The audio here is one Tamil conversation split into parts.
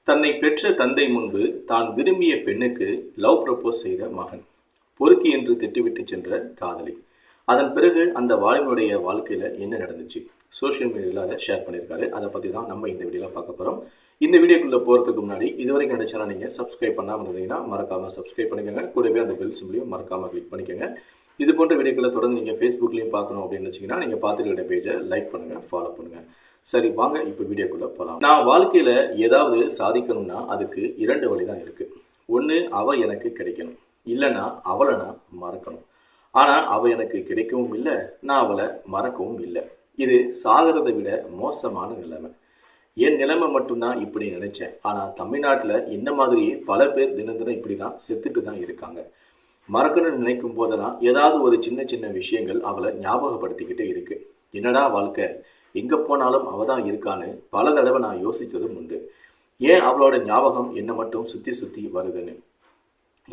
தன்னை பெற்ற தந்தை முன்பு தான் விரும்பிய பெண்ணுக்கு லவ் ப்ரப்போஸ் செய்த மகன், பொறுக்கி என்று திட்டிவிட்டு சென்ற காதலி. அதன் பிறகு அந்த வாலிபனுடைய வாழ்க்கையில என்ன நடந்துச்சு, சோஷியல் மீடியாவில் அதை ஷேர் பண்ணியிருக்காரு. அதை பற்றி தான் நம்ம இந்த வீடியோவில் பார்க்க போகிறோம். இந்த வீடியோக்குள்ளே போகிறதுக்கு முன்னாடி இதுவரைக்கும் என்னோட சேனல் நீங்கள் சப்ஸ்கிரைப் பண்ணாமல் இருந்தீங்கன்னா மறக்காமல் சப்ஸ்கிரைப் பண்ணிக்கோங்க. கூடவே அந்த பெல் சிம்பிளையும் மறக்காமல் கிளிக் பண்ணிக்கோங்க. இது போன்ற வீடியோக்களை தொடர்ந்து நீங்கள் ஃபேஸ்புக்லேயும் பார்க்கணும் அப்படின்னு வச்சிங்கன்னா நீங்கள் பார்த்துக்கிட்ட பேஜை லைக் பண்ணுங்கள், ஃபாலோ பண்ணுங்கள். சரி, வாங்க இப்போ வீடியோக்குள்ளே போகலாம். நான் வாழ்க்கையில் ஏதாவது சாதிக்கணும்னா அதுக்கு 2 வழி தான் இருக்குது. ஒன்று, அவள் எனக்கு கிடைக்கணும், இல்லைன்னா அவளை நான் மறக்கணும். ஆனால் அவள் எனக்கு கிடைக்கவும் இல்லை, நான் அவளை மறக்கவும் இல்லை. இது சாகிறதை விட மோசமான நிலைமை. என் நிலைமை மட்டும்தான் இப்படி நினைச்சேன். ஆனால் தமிழ்நாட்டில் இந்த மாதிரியே பல பேர் தினம் தினம் இப்படி தான் செத்துட்டு தான் இருக்காங்க. மறக்கணும்னு நினைக்கும் போதெல்லாம் ஏதாவது ஒரு சின்ன சின்ன விஷயங்கள் அவளை ஞாபகப்படுத்திக்கிட்டே இருக்கு. என்னடா வாழ்க்கை, எங்கே போனாலும் அவள் தான் இருக்கான்னு பல தடவை நான் யோசித்ததும் உண்டு. ஏன் அவளோட ஞாபகம் என்னை மட்டும் சுற்றி சுற்றி வருதுன்னு.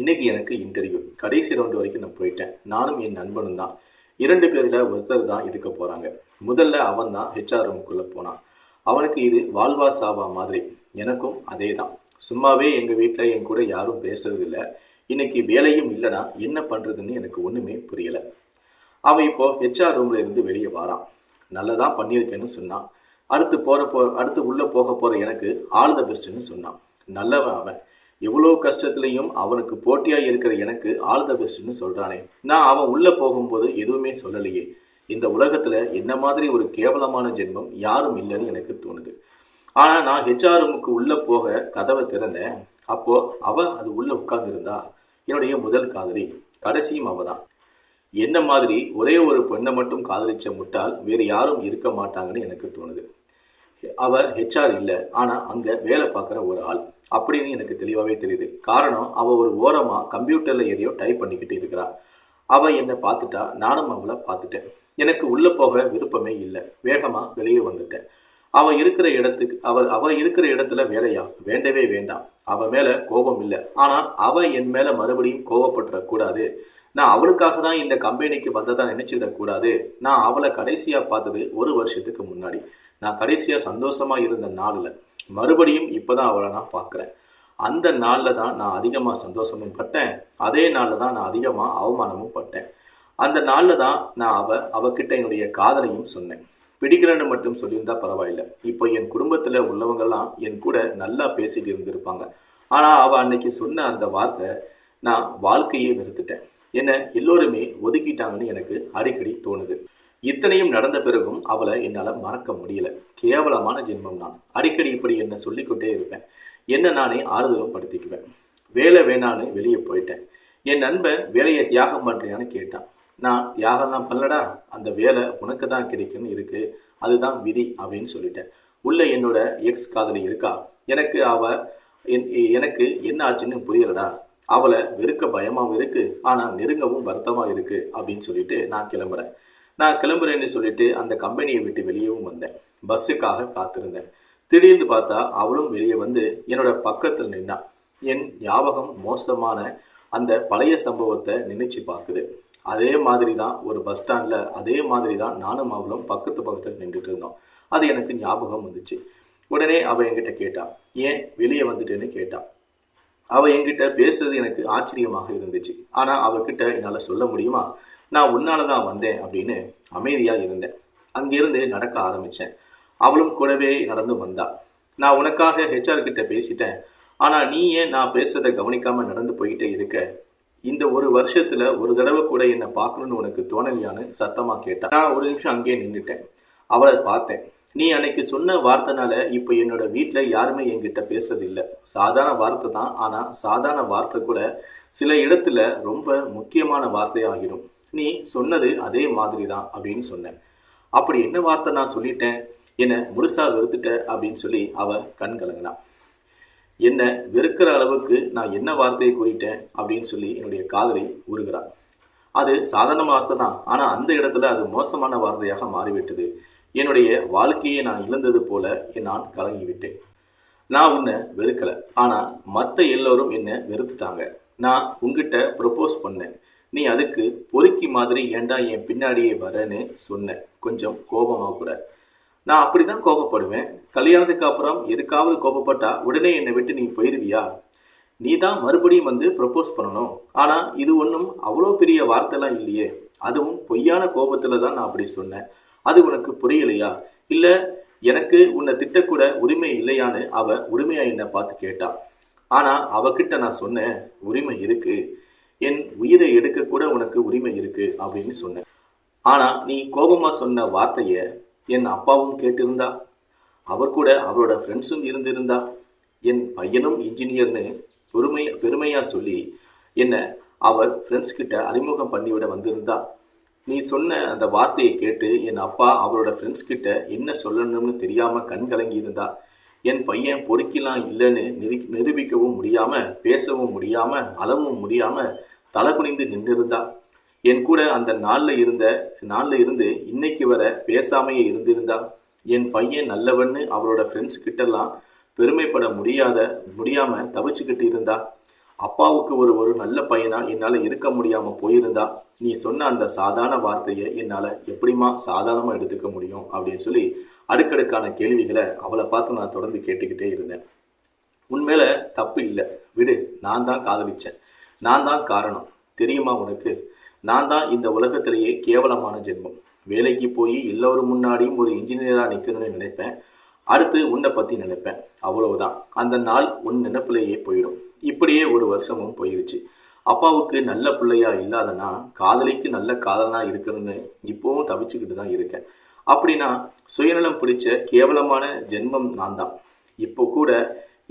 இன்னைக்கு எனக்கு இன்டர்வியூ கடைசி ரவுண்டு வரைக்கும் நான் போயிட்டேன். நானும் என் நண்பனும் தான். 2 பேரில் ஒருத்தர் தான் எடுக்க போகிறாங்க. முதல்ல அவன் தான் ஹெச்ஆர் ரூமுக்குள்ளே போனான். அவனுக்கு இது வாழ்வா சாவா மாதிரி. எனக்கும் அதே தான். சும்மாவே எங்கள் வீட்டில் என் கூட யாரும் பேசுறது இல்லை. இன்னைக்கு வேலையும் இல்லைனா என்ன பண்ணுறதுன்னு எனக்கு ஒன்றுமே புரியலை. அவன் இப்போ ஹெச்ஆர் ரூமில் இருந்து வெளியே வாரான். நல்லதான் பண்ணியிருக்கேன்னு சொன்னான். அடுத்து உள்ளே போக போகிற எனக்கு ஆல் த பெஸ்ட்னு சொன்னான். நல்லவன் அவன். எவ்வளோ கஷ்டத்துலையும் அவனுக்கு போட்டியாக இருக்கிற எனக்கு ஆல் த பெஸ்ட்னு சொல்கிறானே. நான் அவன் உள்ளே போகும்போது எதுவுமே சொல்லலையே. இந்த உலகத்தில் என்ன மாதிரி ஒரு கேவலமான ஜென்மம் யாரும் இல்லைன்னு எனக்கு தோணுது. ஆனால் நான் ஹெச்ஆர் ரூமுக்கு உள்ளே போக கதவை திறந்தேன். அப்போது அவள் அது உள்ளே உட்கார்ந்துருந்தா. என்னுடைய முதல் காதலி, கடைசியும் அவள் தான். என்ன மாதிரி ஒரே ஒரு பெண்ணை மட்டும் காதலிச்ச முட்டாள் வேறு யாரும் இருக்க மாட்டாங்கன்னு எனக்கு தோணுது. அவள் ஹெச்ஆர் இல்லை, ஆனால் அங்கே வேலை பார்க்குற ஒரு ஆள் அப்படின்னு எனக்கு தெளிவாகவே தெரியுது. காரணம், அவள் ஒரு ஓரமாக கம்ப்யூட்டரில் எதையோ டைப் பண்ணிக்கிட்டு இருக்கிறா. அவள் என்னை பார்த்துட்டா, நானும் அவளை பார்த்துட்டேன். எனக்கு உள்ளே போக விருப்பமே இல்லை. வேகமாக வெளியே வந்துட்டேன். அவள் இருக்கிற இடத்துல வேலையா? வேண்டவே வேண்டாம். அவள் மேலே கோபம் இல்லை, ஆனால் அவள் என் மேலே மறுபடியும் கோபப்பட்டுறக்கூடாது. நான் அவளுக்காக தான் இந்த கம்பெனிக்கு வந்ததா நினைச்சிடக்கூடாது. நான் அவளை கடைசியாக பார்த்தது 1 வருஷத்துக்கு முன்னாடி. நான் கடைசியாக சந்தோஷமாக இருந்த நாளில் மறுபடியும் இப்போ தான் அவளை நான் பார்க்குறேன். அந்த நாளில் தான் நான் அதிகமாக சந்தோஷமும் பட்டேன். அதே நாளில் தான் நான் அதிகமாக அவமானமும் பட்டேன். அந்த நாளில் தான் நான் அவகிட்ட என்னுடைய காதலையும் சொன்னேன். பிடிக்கலன்னு மட்டும் சொல்லியிருந்தா பரவாயில்ல. இப்போ என் குடும்பத்தில் உள்ளவங்கெல்லாம் என் கூட நல்லா பேசிட்டு இருந்திருப்பாங்க. ஆனால் அவள் அன்னைக்கு சொன்ன அந்த வார்த்தை, நான் வாழ்க்கையே வெறுத்துட்டேன். என்னை எல்லோருமே ஒதுக்கிட்டாங்கன்னு எனக்கு அடிக்கடி தோணுது. இத்தனையும் நடந்த பிறகும் அவளை என்னால் மறக்க முடியல. கேவலமான ஜென்மம் நான். அடிக்கடி இப்படி என்னை சொல்லிக்கொண்டே இருப்பேன். என்னை நானே ஆறுதலும் படுத்திக்குவேன். வேலை வேணான்னு வெளியே போயிட்டேன். என் நண்பன் வேலையை தியாகம் பண்ணுறியான்னு கேட்டான். நான் தியாகம்லாம் பண்ணலடா, அந்த வேலை உனக்கு தான் கிடைக்குன்னு இருக்கு, அதுதான் விதி அப்படின்னு சொல்லிட்டேன். உள்ள என்னோட எக்ஸ் காதலி இருக்கா. எனக்கு என்ன ஆச்சுன்னு புரியலடா. அவளை வெறுக்க பயமாகவும் இருக்கு, ஆனால் நெருங்கவும் வருத்தமாக இருக்கு அப்படின்னு சொல்லிட்டு நான் கிளம்புறேன்னு சொல்லிட்டு அந்த கம்பெனியை விட்டு வெளியவும் வந்தேன். பஸ்ஸுக்காக காத்திருந்தேன். திடீர்னு பார்த்தா அவளும் வெளியே வந்து என்னோட பக்கத்தில் நின்னான். என் ஞாபகம் மோசமான அந்த பழைய சம்பவத்தை நினைச்சு பார்க்குது. அதே மாதிரி தான் ஒரு பஸ் ஸ்டாண்டில் அதே மாதிரி தான் நானும் அவளும் பக்கத்தில் நின்றுட்டு இருந்தோம். அது எனக்கு ஞாபகம் வந்துச்சு. உடனே அவள் என்கிட்ட கேட்டா, ஏன் வெளியே வந்துட்டேன்னு கேட்டா. அவள் என்கிட்ட பேசுறது எனக்கு ஆச்சரியமாக இருந்துச்சு. ஆனால் அவகிட்ட என்னால் சொல்ல முடியுமா, நான் உன்னால தான் வந்தேன் அப்படின்னு அமைதியாக இருந்தேன். அங்கிருந்து நடக்க ஆரம்பித்தேன். அவளும் கூடவே நடந்து வந்தா. நான் உனக்காக ஹெச்ஆர் கிட்ட பேசிட்டேன், ஆனால் நீ ஏன் நான் பேசுறதை கவனிக்காமல் நடந்து போய்கிட்டே இருக்க? இந்த 1 வருஷத்துல ஒரு தடவை கூட என்னை பார்க்கணும்னு உனக்கு தோணலையான்னு சத்தமா கேட்டா. நான் ஒரு நிமிஷம் அங்கேயே நின்றுட்டேன். அவளை பார்த்தேன். நீ அன்னைக்கு சொன்ன வார்த்தைனால இப்போ என்னோட வீட்டில் யாருமே என்கிட்ட பேசுறதில்லை. சாதாரண வார்த்தை தான், ஆனால் சாதாரண வார்த்தை கூட சில இடத்துல ரொம்ப முக்கியமான வார்த்தையாகிடும். நீ சொன்னது அதே மாதிரி தான் அப்படின்னு சொன்னேன். அப்படி என்ன வார்த்தை நான் சொல்லிட்டேன்? என்னை முழுசா வெறுத்துட்ட அப்படின்னு சொல்லி அவ கண் கலங்கினான். என்னை வெறுக்கிற அளவுக்கு நான் என்ன வார்த்தையை கூறிட்டேன் அப்படின்னு சொல்லி என்னுடைய காதலை உருகிறார். அது சாதாரண வார்த்தை தான், ஆனால் அந்த இடத்துல அது மோசமான வார்த்தையாக மாறிவிட்டது. என்னுடைய வாழ்க்கையை நான் இழந்தது போல நான் கலங்கிவிட்டேன். நான் உன்னை வெறுக்கலை, ஆனால் மற்ற எல்லோரும் என்னை வெறுத்துட்டாங்க. நான் உங்ககிட்ட ப்ரப்போஸ் பண்ணேன். நீ அதுக்கு பொறுக்கி மாதிரி ஏண்டா என் பின்னாடியே வரேன்னு சொன்னேன், கொஞ்சம் கோபமாக கூட. நான் அப்படிதான் கோபப்படுவேன். கல்யாணத்துக்கு அப்புறம் எதுக்காவது கோபப்பட்டா உடனே என்னை விட்டு நீ போயிருவியா? நீ தான் மறுபடியும் வந்து ப்ரப்போஸ் பண்ணணும். ஆனா இது ஒன்றும் அவ்வளோ பெரிய வார்த்தைலாம் இல்லையே. அதுவும் பொய்யான கோபத்துல தான் நான் அப்படி சொன்னேன். அது உனக்கு புரியலையா? இல்ல எனக்கு உன்னை திட்டக்கூட உரிமை இல்லையான்னு அவ உரிமையா என்னை பார்த்து கேட்டா. ஆனா அவகிட்ட நான் சொன்னேன், உரிமை இருக்கு, என் உயிரை எடுக்க கூட உனக்கு உரிமை இருக்கு அப்படின்னு சொன்னேன். ஆனா நீ கோபமா சொன்ன வார்த்தைய என் அப்பாவும் கேட்டிருந்தா, அவர் கூட அவரோட ஃப்ரெண்ட்ஸும் இருந்திருந்தா, என் பையனும் இன்ஜினியர்னு பெருமையா சொல்லி என்ன அவர் ஃப்ரெண்ட்ஸ் கிட்ட அறிமுகம் பண்ணிவிட வந்திருந்தா, நீ சொன்ன அந்த வார்த்தையை கேட்டு என் அப்பா அவரோட ஃப்ரெண்ட்ஸ் கிட்ட என்ன சொல்லணும்னு தெரியாம கண் கலங்கி இருந்தா, என் பையன் பொறுக்கிலாம் இல்லைன்னு நிரூபிக்கவும் முடியாம, பேசவும் முடியாம, அளவும் முடியாம தலை குனிந்து நின்றிருந்தா, என் கூட அந்த நாள்ல இருந்து இன்னைக்கு வர பேசாமையே இருந்திருந்தா, என் பையன் நல்லவன்னு அவரோட ஃப்ரெண்ட்ஸ் கிட்டலாம் பெருமைப்பட முடியாம தவிச்சுக்கிட்டு இருந்தா, அப்பாவுக்கு ஒரு நல்ல பையனா என்னால இருக்க முடியாம போயிருந்தா, நீ சொன்ன அந்த சாதாரண வார்த்தையை என்னால எப்படிமா சாதாரணமா எடுத்துக்க முடியும் அப்படின்னு சொல்லி அடுக்கடுக்கான கேள்விகளை அவளை பார்த்து நான் தொடர்ந்து கேட்டுக்கிட்டே இருந்தேன். உண்மையில தப்பு இல்லை, விடு, நான் தான் காதலிச்சேன், நான் தான் காரணம். தெரியுமா உனக்கு, நான் தான் இந்த உலகத்திலேயே கேவலமான ஜென்மம். வேலைக்கு போய் எல்லோரும் முன்னாடியும் ஒரு இன்ஜினியரா நிற்கணும்னு நினைப்பேன். அடுத்து உன்னை பத்தி நினைப்பேன், அவ்வளவுதான். அந்த நாள் உன் நினைப்பிலேயே போயிடும். இப்படியே ஒரு வருஷமும் போயிருச்சு. அப்பாவுக்கு நல்ல பிள்ளையா இல்லாதனா காதலிக்கு நல்ல காதலனா இருக்குன்னு இப்போவும் தவிச்சுக்கிட்டு தான் இருக்கேன். அப்படின்னா சுயநலம் பிடிச்ச கேவலமான ஜென்மம் நான் தான். இப்போ கூட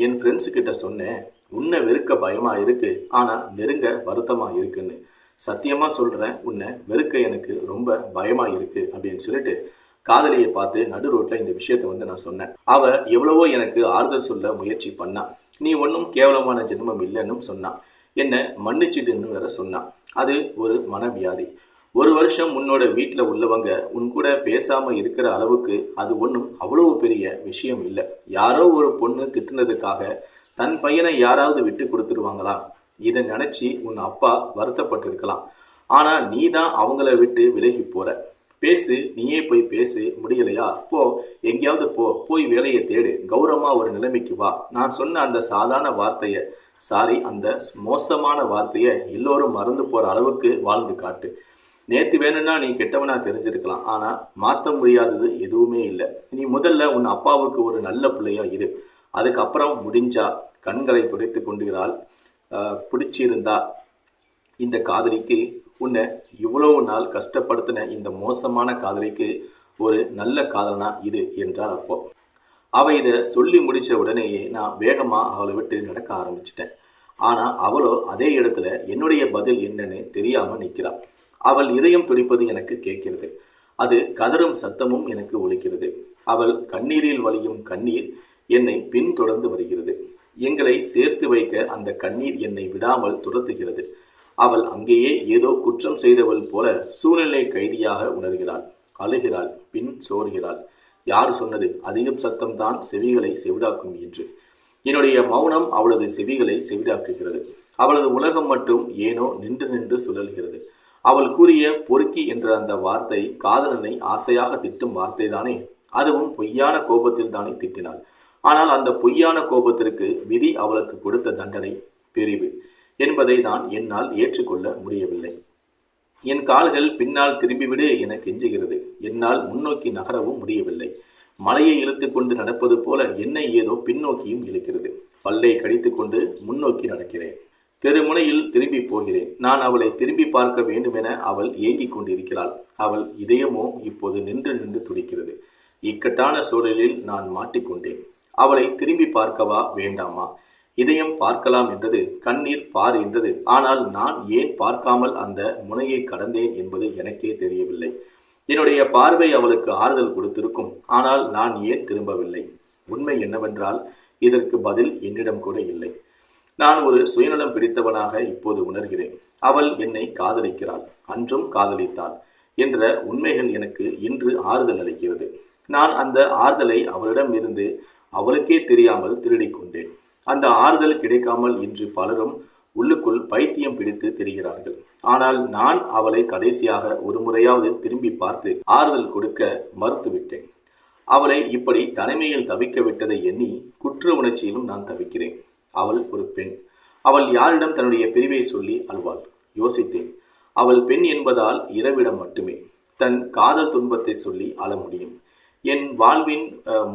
என் ஃப்ரெண்ட்ஸு கிட்ட சொன்னேன், உன்னை வெறுக்க பயமா இருக்கு, ஆனா நெருங்க வருத்தமா இருக்குன்னு. சத்தியமா சொல்றேன், உன்னை வெறுக்க எனக்கு ரொம்ப பயமா இருக்கு அப்படின்னு சொல்லிட்டு காதலியை பார்த்து நடு ரோட்ல இந்த விஷயத்த நான் சொன்னேன். அவ எவ்வளவோ எனக்கு ஆறுதல் சொல்ல முயற்சி பண்ணா. நீ ஒன்றும் கேவலமான ஜென்மம் இல்லைன்னு சொன்னான். என்ன மன்னிச்சிடுன்னு வேற சொன்னான். அது ஒரு மனவியாதி. ஒரு வருஷம் உன்னோட வீட்டில் உள்ளவங்க உன் கூட பேசாம இருக்கிற அளவுக்கு அது ஒன்றும் அவ்வளவு பெரிய விஷயம் இல்லை. யாரோ ஒரு பொண்ணு திட்டுனதுக்காக தன் பையனை யாராவது விட்டு கொடுத்துருவாங்களா? இதை நினைச்சு உன் அப்பா வருத்தப்பட்டு இருக்கலாம். ஆனா நீ தான் அவங்கள விட்டு விலகி போற. பேசு, நீயே போய் பேசு. முடியலையா போ, எங்கேயாவது போய் வேலையை தேடு, கௌரவமா ஒரு நிலைமைக்கு வா. நான் சொன்ன அந்த சாதாரண வார்த்தைய, அந்த மோசமான வார்த்தைய எல்லோரும் மறந்து போற அளவுக்கு வாழ்ந்து காட்டு. நேத்து வேணும்னா நீ கெட்டவனா தெரிஞ்சிருக்கலாம், ஆனா மாற்ற முடியாதது எதுவுமே இல்லை. நீ முதல்ல உன் அப்பாவுக்கு ஒரு நல்ல பிள்ளையா இரு. அதுக்கப்புறம் முடிஞ்சா கண்களை துடைத்து கொண்டுகிறாள். பிடிச்சிருந்தா இந்த காதலிக்கு, உன்னை இவ்வளவு நாள் கஷ்டப்படுத்தின இந்த மோசமான காதலிக்கு ஒரு நல்ல காதலனா இரு என்றாள். அப்போ அவ இதை சொல்லி முடிச்ச உடனேயே நான் வேகமா அவளை விட்டு நடக்க ஆரம்பிச்சிட்டேன். ஆனா அவளோ அதே இடத்துல என்னுடைய பதில் என்னன்னு தெரியாம நிற்கிறாள். அவள் இதயம் துடிப்பது எனக்கு கேட்கிறது. அது கதறும் சத்தமும் எனக்கு ஒலிக்கிறது. அவள் கண்ணீரில் வலியும் கண்ணீர் என்னை பின்தொடர்ந்து வருகிறது. எங்களை சேர்த்து வைக்க அந்த கண்ணீர் என்னை விடாமல் துரத்துகிறது. அவள் அங்கேயே ஏதோ குற்றம் செய்தவள் போல சூழ்நிலை கைதியாக உணர்கிறாள். அழுகிறாள், பின் சோர்கிறாள். யார் சொன்னது அதிகம் சத்தம்தான் செவிகளை செவிடாக்கும் என்று? என்னுடைய மௌனம் அவளது செவிகளை செவிடாக்குகிறது. அவளது உலகம் மட்டும் ஏனோ நின்று நின்று சுழல்கிறது. அவள் கூறிய பொறுக்கி என்ற அந்த வார்த்தை காதலனை ஆசையாக திட்டும் வார்த்தை தானே? அதுவும் பொய்யான கோபத்தில் தானே திட்டினாள். ஆனால் அந்த பொய்யான கோபத்திற்கு விதி அவளுக்கு கொடுத்த தண்டனை பிரிவு என்பதை தான் என்னால் ஏற்றுக்கொள்ள முடியவில்லை. என் கால்கள் பின்னால் திரும்பிவிடு என கெஞ்சுகிறது. என்னால் முன்னோக்கி நகரவும் முடியவில்லை. மலையை இழுத்து கொண்டு நடப்பது போல என்னை ஏதோ பின்னோக்கியும் இழுக்கிறது. பல்லை கடித்து கொண்டு முன்னோக்கி நடக்கிறேன். தெருமுனையில் திரும்பி போகிறேன். நான் அவளை திரும்பி பார்க்க வேண்டுமென அவள் ஏங்கிக் கொண்டிருக்கிறாள். அவள் இதயமோ இப்போது நின்று நின்று துடிக்கிறது. இக்கட்டான சூழலில் நான் மாட்டிக்கொண்டேன். அவளை திரும்பி பார்க்கவா வேண்டாமா? இதயம் பார்க்கலாம் என்றது, கண்ணீர் பார் என்றது. ஆனால் நான் ஏன் பார்க்காமல் அந்த முனையை கடந்தேன் என்பது எனக்கே தெரியவில்லை. என்னுடைய பார்வை அவளுக்கு ஆறுதல் கொடுத்திருக்கும். ஆனால் நான் ஏன் திரும்பவில்லை? உண்மை என்னவென்றால் இதற்கு பதில் என்னிடம் கூட இல்லை. நான் ஒரு சுயநலம் பிடித்தவனாக இப்போது உணர்கிறேன். அவள் என்னை காதலிக்கிறாள், அன்றும் காதலித்தாள் என்ற உண்மைகள் எனக்கு இன்று ஆறுதல் அளிக்கிறது. நான் அந்த ஆறுதலை அவளிடம் இருந்து அவளுக்கே தெரியாமல் திருடிக் கொண்டேன். அந்த ஆறுதல் கிடைக்காமல் இன்று பலரும் உள்ளுக்குள் பைத்தியம் பிடித்து திரிகிறார்கள். ஆனால் நான் அவளை கடைசியாக ஒரு முறையாவது திரும்பி பார்த்து ஆறுதல் கொடுக்க மறுத்துவிட்டேன். அவளை இப்படி தனிமையில் தவிக்க விட்டதை எண்ணி குற்ற உணர்ச்சியிலும் நான் தவிக்கிறேன். அவள் ஒரு பெண். அவள் யாரிடம் தன்னுடைய பிரிவை சொல்லி அழுவாள்? யோசித்தேன். அவள் பெண் என்பதால் இரவிடம் மட்டுமே தன் காதல் துன்பத்தை சொல்லி அழ முடியும். என் வாழ்வின்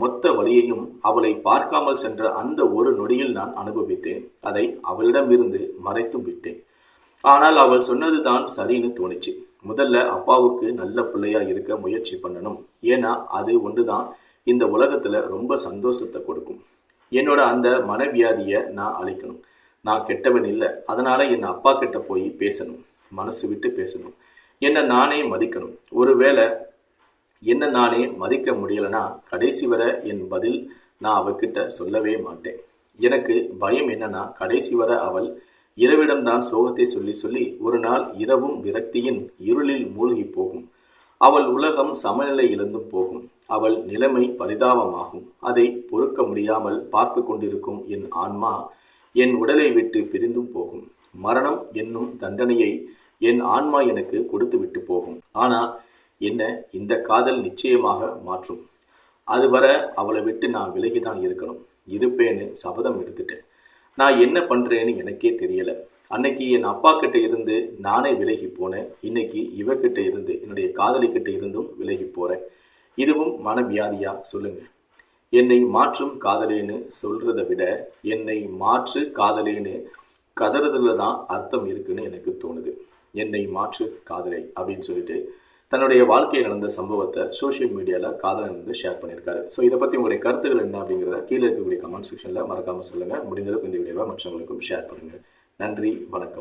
மொத்த வழியையும் அவளை பார்க்காமல் சென்ற அந்த ஒரு நொடியில் நான் அனுபவித்தேன். அதை அவளிடமிருந்து மறைத்தும் விட்டேன். ஆனால் அவள் சொன்னதுதான் சரின்னு தோணுச்சு. முதல்ல அப்பாவுக்கு நல்ல பிள்ளையா இருக்க முயற்சி பண்ணணும். ஏன்னா அது ஒன்றுதான் இந்த உலகத்துல ரொம்ப சந்தோஷத்தை கொடுக்கும். என்னோட அந்த மனவியாதியை நான் அழிக்கணும். நான் கெட்டவன் இல்லை, அதனால என் அப்பா கிட்ட போய் பேசணும், மனசு விட்டு பேசணும். என்னை நானே மதிக்கணும். ஒருவேளை என்ன நானே மதிக்க முடியலனா கடைசி வரை என் பதில் நான் அவகிட்ட சொல்லவே மாட்டேன். எனக்கு பயம் என்னன்னா, கடைசி வரை அவள் இரவிடம்தான் சோகத்தை சொல்லி சொல்லி ஒரு நாள் இரவும் விரக்தியின் இருளில் மூழ்கி போகும். அவள் உலகம் சமநிலை இழந்தும் போகும். அவள் நிலைமை பரிதாபமாகும். அதை பொறுக்க முடியாமல் பார்த்து கொண்டிருக்கும் என் ஆன்மா என் உடலை விட்டு பிரிந்தும் போகும். மரணம் என்னும் தண்டனையை என் ஆன்மா எனக்கு கொடுத்து விட்டு போகும். ஆனா என்ன, இந்த காதல் நிச்சயமாக மாற்றும். அதுவரை அவளை விட்டு நான் விலகிதான் இருக்கணும். இருப்பேன்னு சபதம் எடுத்துட்டேன். நான் என்ன பண்றேன்னு எனக்கே தெரியல. அன்னைக்கு என் அப்பா கிட்ட இருந்து நானே விலகி போனேன். இன்னைக்கு இவகிட்ட இருந்து, என்னுடைய காதலி கிட்ட இருந்தும் விலகி போறேன். இதுவும் மனவியாதியா சொல்லுங்க? என்னை மாற்றும் காதலேன்னு சொல்றதை விட என்னை மாற்று காதலேன்னு கதறதுல தான் அர்த்தம் இருக்குன்னு எனக்கு தோணுது. என்னை மாற்று காதலை அப்படின்னு சொல்லிட்டு தன்னுடைய வாழ்க்கையில் நடந்த சம்பவத்தை சோஷியல் மீடியாவில் காதலன் வந்து ஷேர் பண்ணியிருக்காரு. ஸோ இதை பற்றி உங்களுடைய கருத்துக்கள் என்ன அப்படிங்கிறத கீழே இருக்கக்கூடிய கமெண்ட் செக்ஷனில் மறக்காமல் சொல்லுங்கள். முடிந்தளவுக்கு இந்த வீடியோவை மற்றவங்களுக்கும் ஷேர் பண்ணுங்கள். நன்றி, வணக்கம்.